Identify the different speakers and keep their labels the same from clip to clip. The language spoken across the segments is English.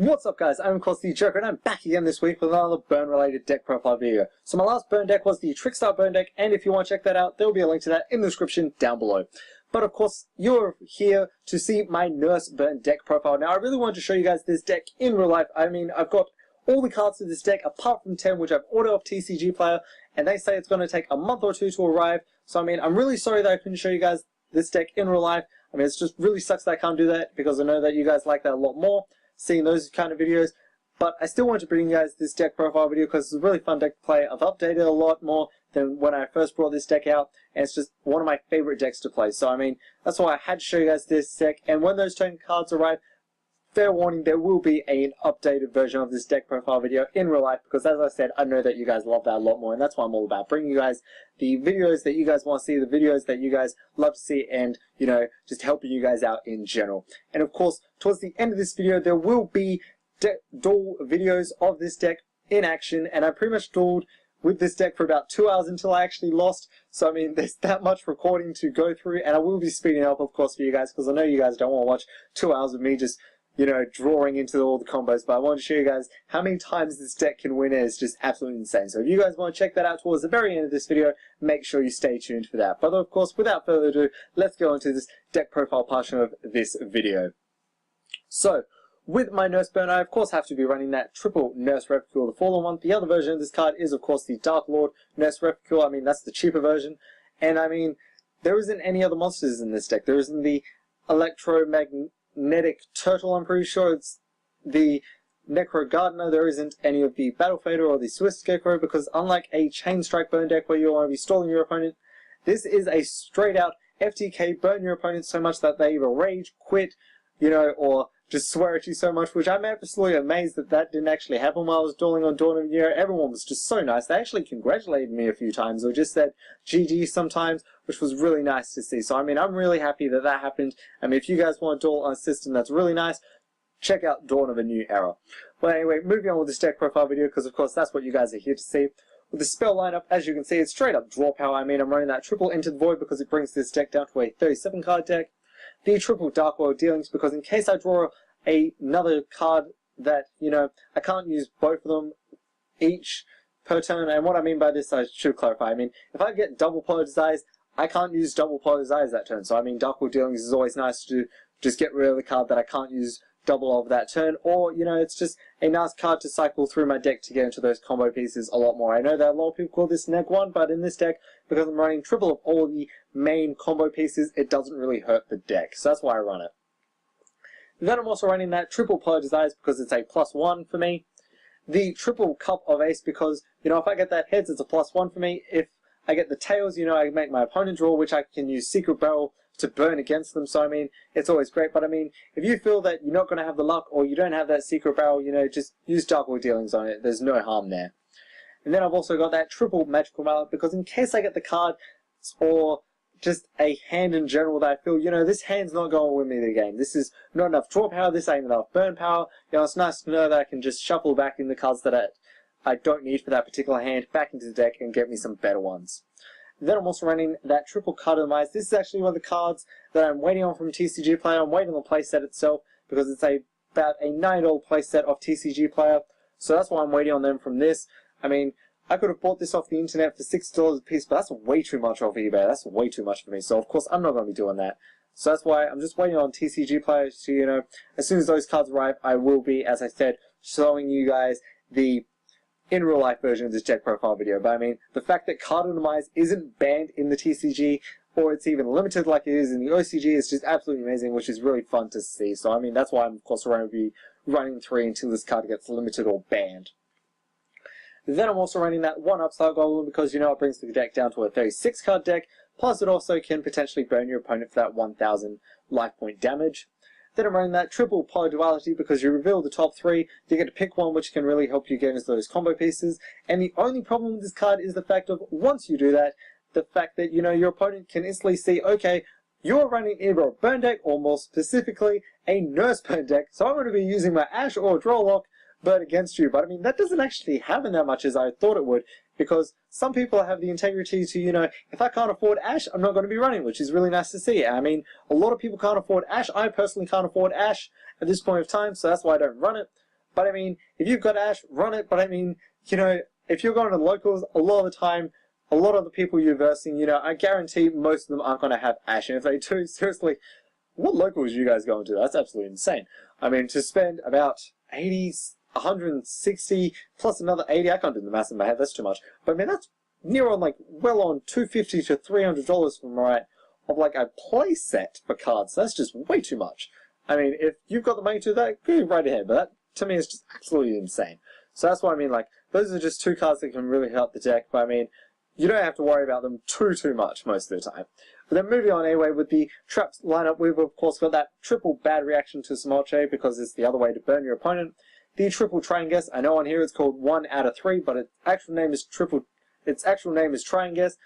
Speaker 1: What's up guys, I'm of course the Joker and I'm back again this week with another burn related deck profile video. So my last burn deck was the Trickstar burn deck, and if you want to check that out, there will be a link to that in the description down below. But of course, you're here to see my Nurse burn deck profile. Now I really wanted to show you guys this deck in real life. I mean, I've got all the cards of this deck apart from 10 which I've ordered off TCG Player, and they say it's going to take a month or two to arrive. So I mean, I'm really sorry that I couldn't show you guys this deck in real life. I mean, it's just really sucks that I can't do that because I know that you guys like that a lot more, seeing those kind of videos. But I still want to bring you guys this deck profile video because it's a really fun deck to play. I've updated a lot more than when I first brought this deck out, and it's just one of my favorite decks to play. So I mean, that's why I had to show you guys this deck. And when those 10 cards arrive, fair warning, there will be an updated version of this deck profile video in real life, because as I said, I know that you guys love that a lot more, and that's what I'm all about, bringing you guys the videos that you guys want to see, the videos that you guys love to see, and, you know, just helping you guys out in general. And of course, towards the end of this video, there will be duel videos of this deck in action, and I pretty much dueled with this deck for about 2 hours until I actually lost. So I mean, there's that much recording to go through, and I will be speeding up, of course, for you guys, because I know you guys don't want to watch 2 hours of me just, you know, drawing into all the combos. But I wanted to show you guys how many times this deck can win, and it's just absolutely insane. So if you guys want to check that out towards the very end of this video, make sure you stay tuned for that. But of course, without further ado, let's go into this deck profile portion of this video. So, with my Nurse burn, I of course have to be running that triple Nurse Replicule, the Fallen one. The other version of this card is of course the Dark Lord Nurse Replicule. I mean, that's the cheaper version. And I mean, there isn't any other monsters in this deck. There isn't the Electromagnetic Turtle, I'm pretty sure. It's the Necro Gardener. There isn't any of the Battle Fader or the Swift Scarecrow, because unlike a Chain Strike burn deck where you want to be stalling your opponent, this is a straight out FTK, burn your opponent so much that they either rage, quit, you know, or just swear at you so much, which I'm absolutely amazed that that didn't actually happen while I was dueling on Dawn of the Year. Everyone was just so nice. They actually congratulated me a few times, or just said GG sometimes, which was really nice to see. So I mean, I'm really happy that that happened. I mean, if you guys want to duel on a system that's really nice, check out Dawn of a New Era. Well anyway, moving on with this deck profile video, because of course that's what you guys are here to see. With the spell lineup, as you can see, it's straight up draw power. I mean, I'm running that triple Into the Void because it brings this deck down to a 37 card deck. The triple Dark World Dealings, because in case I draw another card that, you know, I can't use both of them each per turn. And what I mean by this, I should clarify, I mean, if I get double Polarized Eyes, I can't use double Polarized Eyes that turn. So I mean, Dark World Dealings is always nice to just get rid of the card that I can't use double of that turn, or, you know, it's just a nice card to cycle through my deck to get into those combo pieces a lot more. I know that a lot of people call this neg 1, but in this deck, because I'm running triple of all the main combo pieces, it doesn't really hurt the deck. So that's why I run it. Then I'm also running that triple Polarized Eyes because it's a +1 for me. The triple Cup of Ace because, you know, if I get that heads, it's a +1 for me. If I get the tails, you know, I make my opponent draw, which I can use Secret Barrel to burn against them. So I mean, it's always great. But I mean, if you feel that you're not going to have the luck, or you don't have that Secret Barrel, you know, just use Dark World Dealings on it. There's no harm there. And then I've also got that triple Magical Mallet because in case I get the card, or just a hand in general that I feel, you know, this hand's not going to win me the game. This is not enough draw power, this ain't enough burn power. You know, it's nice to know that I can just shuffle back in the cards that I don't need for that particular hand back into the deck and get me some better ones. Then I'm also running that triple Cardomize. This is actually one of the cards that I'm waiting on from TCG Player. I'm waiting on the playset itself because it's about a $9 playset of TCG Player. So that's why I'm waiting on them from this. I mean, I could have bought this off the internet for $6 a piece, but that's way too much off eBay. That's way too much for me. So of course I'm not going to be doing that. So that's why I'm just waiting on TCG Player to, you know, as soon as those cards arrive, I will be, as I said, showing you guys the in real life version of this deck profile video. But I mean, the fact that Cardomize isn't banned in the TCG, or it's even limited like it is in the OCG, is just absolutely amazing, which is really fun to see. So I mean, that's why I'm of course going to be running 3 until this card gets limited or banned. Then I'm also running that one Upstart Golem because, you know, it brings the deck down to a 36 card deck, plus it also can potentially burn your opponent for that 1000 life point damage. Then I'm running that triple Polar Duality because you reveal the top 3, you get to pick one which can really help you get into those combo pieces. And the only problem with this card is the fact of, once you do that, the fact that, you know, your opponent can instantly see, okay, you're running either a burn deck, or more specifically, a Nurse burn deck, so I'm going to be using my Ash or Draw Lock burn against you. But I mean, that doesn't actually happen that much as I thought it would, because some people have the integrity to, you know, if I can't afford Ash, I'm not going to be running, which is really nice to see. I mean, a lot of people can't afford Ash. I personally can't afford Ash at this point of time, so that's why I don't run it. But I mean, if you've got Ash, run it. But I mean, you know, if you're going to locals, a lot of the time, a lot of the people you're versing, you know, I guarantee most of them aren't going to have Ash. And if they do, seriously, what locals are you guys going to? That's absolutely insane. I mean, to spend about 80, 160 plus another 80, I can't do the math in my head, that's too much. But I mean, that's near on like well on $250 to $300 from right of like a play set for cards. That's just way too much. I mean, if you've got the money to do that, go right ahead. But that to me is just absolutely insane. So that's why I mean, like, those are just two cards that can really help the deck. But I mean, you don't have to worry about them too much most of the time. But then moving on anyway, with the traps lineup, we've of course got that triple bad reaction to Smolche because it's the other way to burn your opponent. The triple try and guess. I know on here it's called 1 out of 3, but its actual name is try and guess.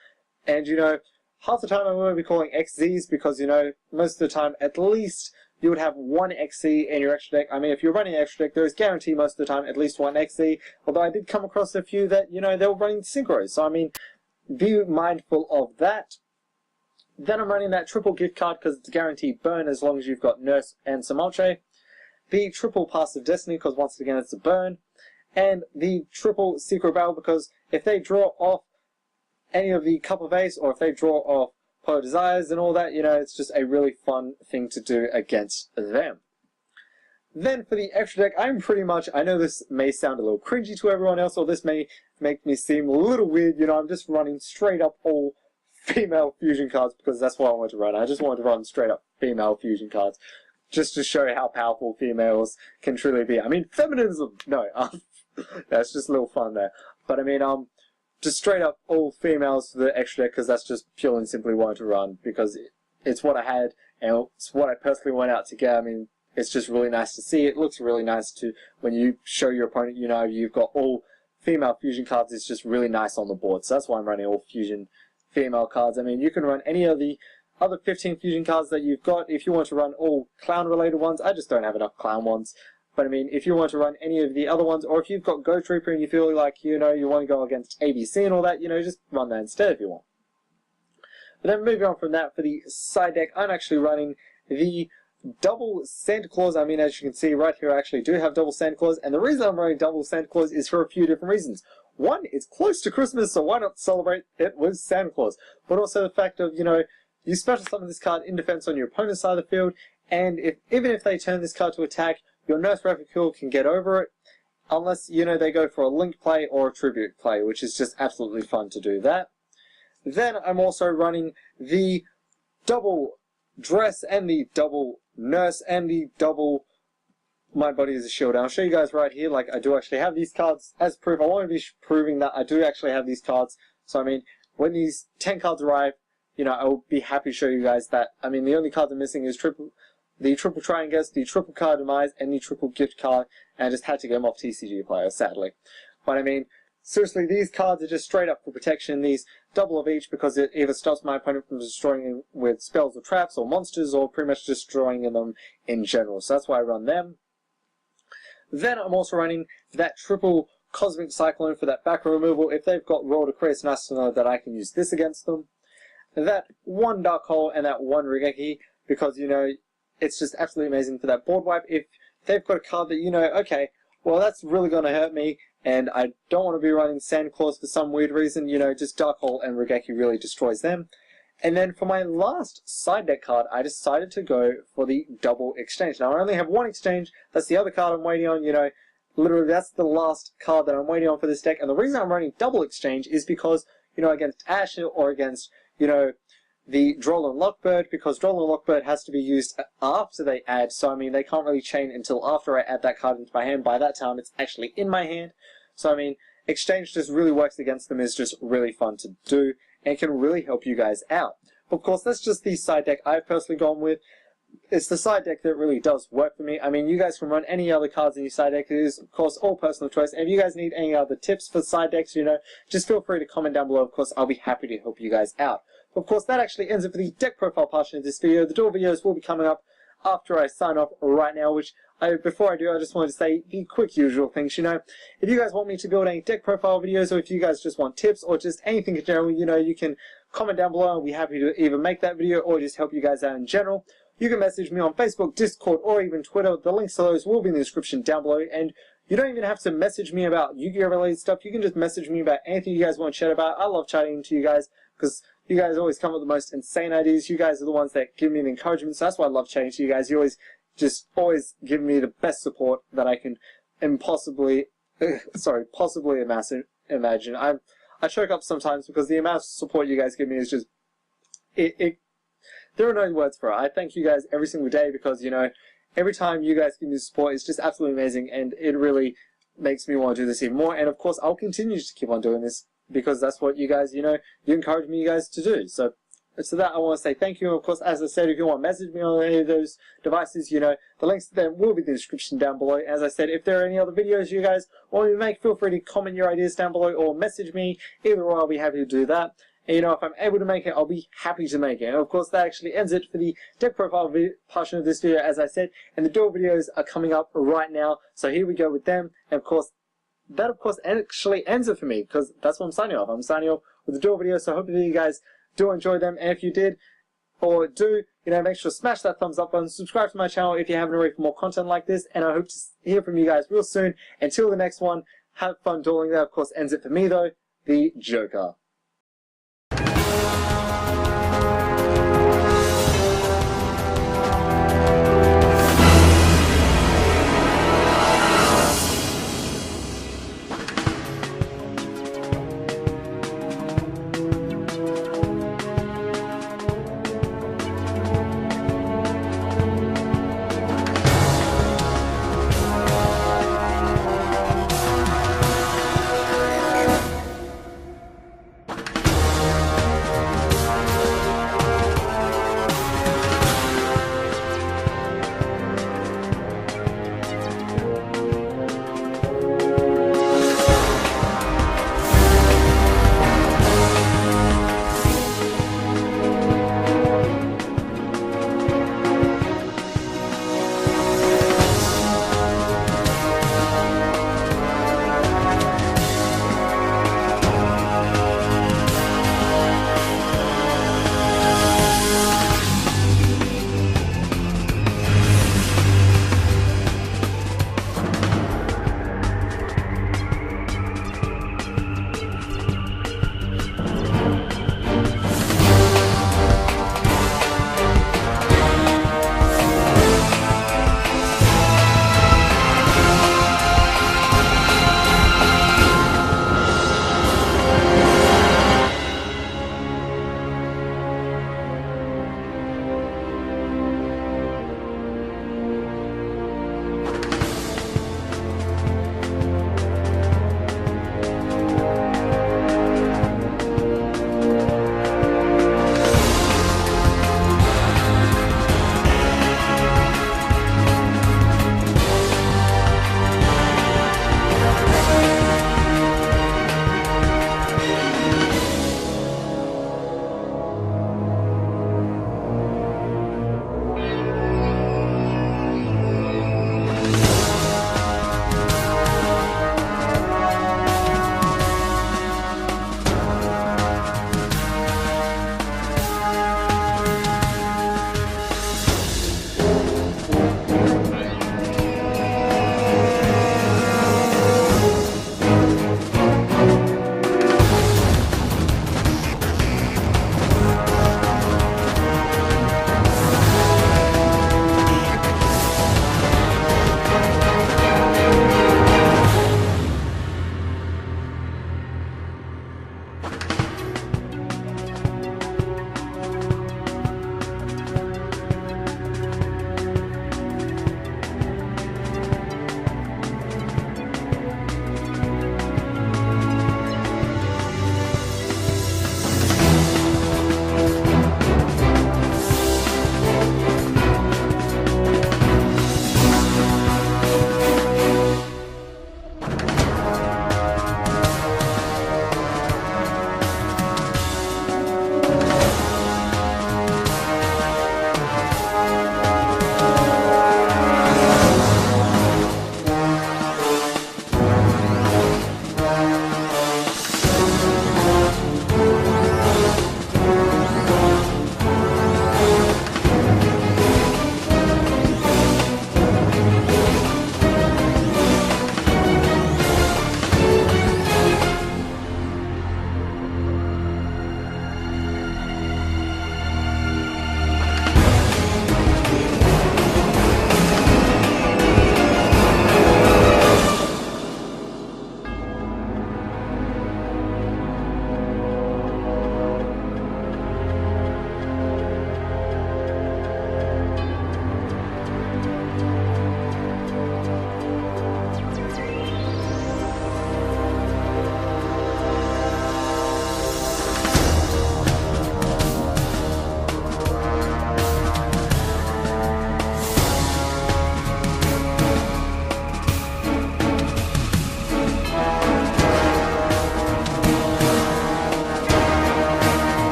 Speaker 1: And you know, half the time I'm going to be calling XZs because you know, most of the time at least you would have one XZ in your extra deck. I mean, if you're running an extra deck, there is guaranteed most of the time at least one XZ. Although I did come across a few that, you know, they were running synchros. So I mean, be mindful of that. Then I'm running that triple gift card because it's guaranteed burn as long as you've got Nurse and Samolche. The triple Pass of Destiny because once again it's a burn. And the triple Secret Battle because if they draw off any of the Cup of Ace or if they draw off Poe Desires and all that, you know, it's just a really fun thing to do against them. Then for the extra deck, I'm pretty much, I know this may sound a little cringy to everyone else, or this may make me seem a little weird, you know, I'm just running straight up all female fusion cards because that's what I want to run. I just want to run straight up female fusion cards just to show how powerful females can truly be. I mean, feminism, no, that's just a little fun there. But I mean, just straight up all females for the extra deck because that's just purely and simply wanted to run because it's what I had and it's what I personally went out to get. I mean, it's just really nice to see. It looks really nice to when you show your opponent, you know, you've got all female fusion cards. It's just really nice on the board. So that's why I'm running all fusion female cards. I mean, you can run any of the other 15 fusion cards that you've got. If you want to run all clown related ones, I just don't have enough clown ones. But I mean, if you want to run any of the other ones, or if you've got Ghost Reaper and you feel like, you know, you want to go against ABC and all that, you know, just run that instead if you want. But then moving on from that, for the side deck, I'm actually running the double Santa Claus. I mean, as you can see right here, I actually do have double Santa Claus. And the reason I'm running double Santa Claus is for a few different reasons. One, it's close to Christmas, so why not celebrate it with Santa Claus? But also the fact of, you know, you special summon this card in defense on your opponent's side of the field, and even if they turn this card to attack, your Nurse Replicule can get over it, unless, you know, they go for a link play or a tribute play, which is just absolutely fun to do that. Then I'm also running the double Dress and the double Nurse and the double My Body is a Shield. And I'll show you guys right here, like, I do actually have these cards as proof. I want to be proving that I do actually have these cards. So, I mean, when these 10 cards arrive, you know, I will be happy to show you guys that. I mean, the only card I'm missing is the triple try and guess, the triple card demise, and the triple gift card, and I just had to get them off TCG players, sadly. But I mean, seriously, these cards are just straight up for protection. These double of each because it either stops my opponent from destroying them with spells or traps or monsters, or pretty much destroying them in general. So that's why I run them. Then I'm also running that triple Cosmic Cyclone for that back removal. If they've got Roll to Create, it's nice to know that I can use this against them. That one Dark Hole and that one Regeki, because, you know, it's just absolutely amazing for that board wipe. If they've got a card that, you know, okay, well, that's really going to hurt me, and I don't want to be running Santa Claus for some weird reason, you know, just Dark Hole and Regeki really destroys them. And then for my last side deck card, I decided to go for the double exchange. Now, I only have one exchange. That's the other card I'm waiting on, you know. Literally, that's the last card that I'm waiting on for this deck. And the reason I'm running double exchange is because, you know, against Ash or against, you know, the Droll and Lockbird, because Droll and Lockbird has to be used after they add, so I mean, they can't really chain until after I add that card into my hand. By that time, it's actually in my hand. So I mean, exchange just really works against them, is just really fun to do, and can really help you guys out. Of course, that's just the side deck I've personally gone with. It's the side deck that really does work for me. I mean, you guys can run any other cards in your side deck. It is, of course, all personal choice. And if you guys need any other tips for side decks, you know, just feel free to comment down below. Of course, I'll be happy to help you guys out. Of course, that actually ends it for the deck profile portion of this video. The duel videos will be coming up after I sign off right now, which before I do, I just wanted to say the quick usual things, you know. If you guys want me to build any deck profile videos, or if you guys just want tips, or just anything in general, you know, you can comment down below. I'll be happy to either make that video or just help you guys out in general. you can message me on Facebook, Discord, or even Twitter. The links to those will be in the description down below, and you don't even have to message me about Yu-Gi-Oh! Related stuff. You can just message me about anything you guys want to chat about. I love chatting to you guys because you guys always come up with the most insane ideas. You guys are the ones that give me the encouragement, so that's why I love chatting to you guys. You always give me the best support that I can possibly imagine. I choke up sometimes because the amount of support you guys give me is just there are no words for it. I thank you guys every single day because, you know, every time you guys give me support, it's just absolutely amazing, and it really makes me want to do this even more. And of course, I'll continue to keep on doing this because that's what you guys, you know, you encourage me guys to do. So that I want to say thank you. And of course, as I said, if you want to message me on any of those devices, you know, the links to them will be in the description down below. As I said, if there are any other videos you guys want me to make, feel free to comment your ideas down below or message me. Either or, I'll be happy to do that. And, you know, if I'm able to make it, I'll be happy to make it. And of course, that actually ends it for the deck profile portion of this video, as I said. And the duel videos are coming up right now. So here we go with them. And of course, that of course actually ends it for me because that's what I'm signing off. I'm signing off with the duel videos. So hopefully you guys do enjoy them. And if you did, or do, you know, make sure to smash that thumbs up button. Subscribe to my channel if you haven't already for more content like this. And I hope to hear from you guys real soon. Until the next one, have fun dueling. That of course ends it for me though, the Joker.